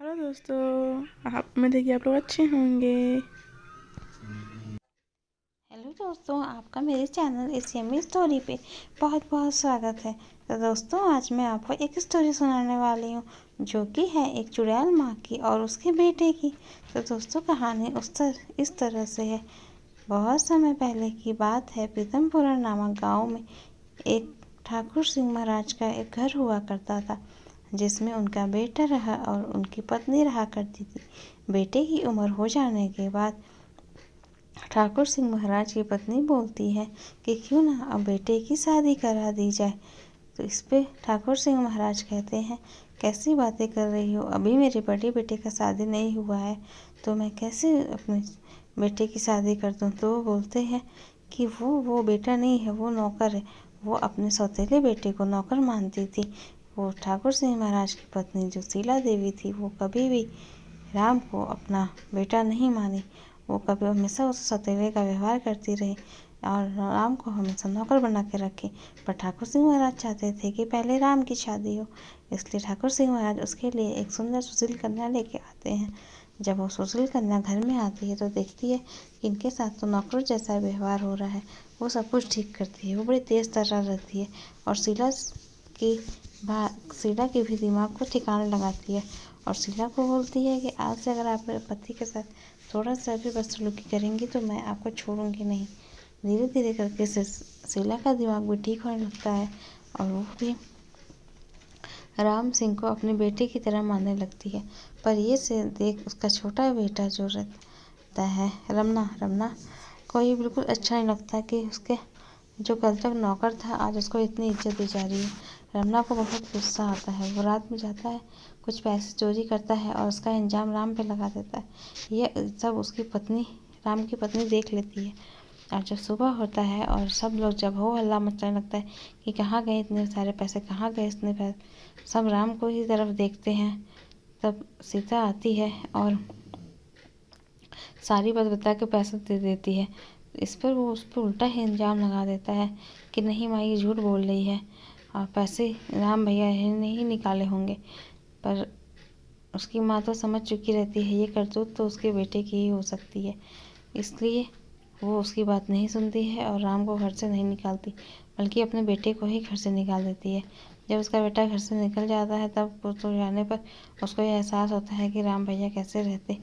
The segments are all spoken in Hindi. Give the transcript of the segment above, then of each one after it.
हेलो दोस्तों, आप उम्मीद कि आप लोग अच्छे होंगे। हेलो दोस्तों, आपका मेरे चैनल इस यम्मी स्टोरी पे बहुत बहुत स्वागत है। तो दोस्तों, आज मैं आपको एक स्टोरी सुनाने वाली हूँ जो कि है एक चुड़ैल माँ की और उसके बेटे की। तो दोस्तों, कहानी इस तरह से है। बहुत समय पहले की बात है। पीतमपुरा नामक गाँव में एक ठाकुर सिंह महाराज का एक घर हुआ करता था, जिसमें उनका बेटा रहा और उनकी पत्नी रहा करती थी। बेटे की उम्र हो जाने के बाद ठाकुर सिंह महाराज की पत्नी बोलती है कि क्यों ना अब बेटे की शादी करा दी जाए। तो इस पे ठाकुर सिंह महाराज कहते हैं, कैसी बातें कर रही हो, अभी मेरे बड़े बेटे का शादी नहीं हुआ है तो मैं कैसे अपने बेटे की शादी कर दूँ। तो वो बोलते हैं कि वो बेटा नहीं है, वो नौकर है। वो अपने सौतेले बेटे को नौकर मानती थी। वो ठाकुर सिंह महाराज की पत्नी जो शीला देवी थी, वो कभी भी राम को अपना बेटा नहीं मानी। वो कभी हमेशा उस सौतेले का व्यवहार करती रही और राम को हमेशा नौकर बना के रखे। पर ठाकुर सिंह महाराज चाहते थे कि पहले राम की शादी हो, इसलिए ठाकुर सिंह महाराज उसके लिए एक सुंदर सुशील कन्या लेके आते हैं। जब वो सुशील कन्या घर में आती है तो देखती है कि इनके साथ तो नौकरों जैसा व्यवहार हो रहा है। वो सब कुछ ठीक करती है, वो बड़ी तेज तर्रार रहती है और की शीला के भी दिमाग को ठिकाने लगाती है और शीला को बोलती है कि आज से अगर आप मेरे पति के साथ थोड़ा सा भी बदसलूकी करेंगी तो मैं आपको छोड़ूंगी नहीं। धीरे धीरे करके शीला का दिमाग भी ठीक होने लगता है और वो भी राम सिंह को अपने बेटे की तरह मानने लगती है। पर ये से देख उसका छोटा बेटा जो रहता है रमना को ये बिल्कुल अच्छा नहीं लगता कि उसके जो कल तक नौकर था आज उसको इतनी इज्जत दी जा रही है। रमना को बहुत गुस्सा आता है। वो रात में जाता है, कुछ पैसे चोरी करता है और उसका इंजाम राम पे लगा देता है। ये सब उसकी पत्नी राम की पत्नी देख लेती है और जब सुबह होता है और सब लोग जब हो हल्ला मचने लगता है कि कहाँ गए इतने सारे पैसे, कहाँ गए इतने पैसे, सब राम को ही तरफ देखते हैं। तब सीता आती है और सारी बात बता के पैसे दे देती है। इस पर वो उस पर उल्टा ही इल्ज़ाम लगा देता है कि नहीं माँ, ये झूठ बोल रही है और पैसे राम भैया ने ही निकाले होंगे। पर उसकी माँ तो समझ चुकी रहती है ये करतूत तो उसके बेटे की ही हो सकती है, इसलिए वो उसकी बात नहीं सुनती है और राम को घर से नहीं निकालती बल्कि अपने बेटे को ही घर से निकाल देती है। जब उसका बेटा घर से निकल जाता है तब कुछ तो जाने पर उसको यह एहसास होता है कि राम भैया कैसे रहते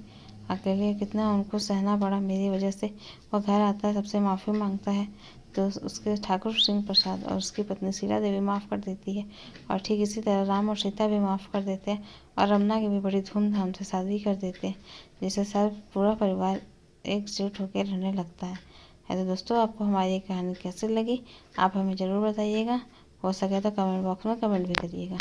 अकेले, कितना उनको सहना पड़ा मेरी वजह से। वो घर आता है, सबसे माफ़ी मांगता है तो उसके ठाकुर सिंह प्रसाद और उसकी पत्नी शीला देवी माफ़ कर देती है और ठीक इसी तरह राम और सीता भी माफ़ कर देते हैं और रमना की भी बड़ी धूमधाम से शादी कर देते हैं, जिससे सब पूरा परिवार एकजुट होकर रहने लगता है। तो दोस्तों, आपको हमारी ये कहानी कैसी लगी आप हमें ज़रूर बताइएगा। हो सके तो कमेंट बॉक्स में कमेंट भी करिएगा।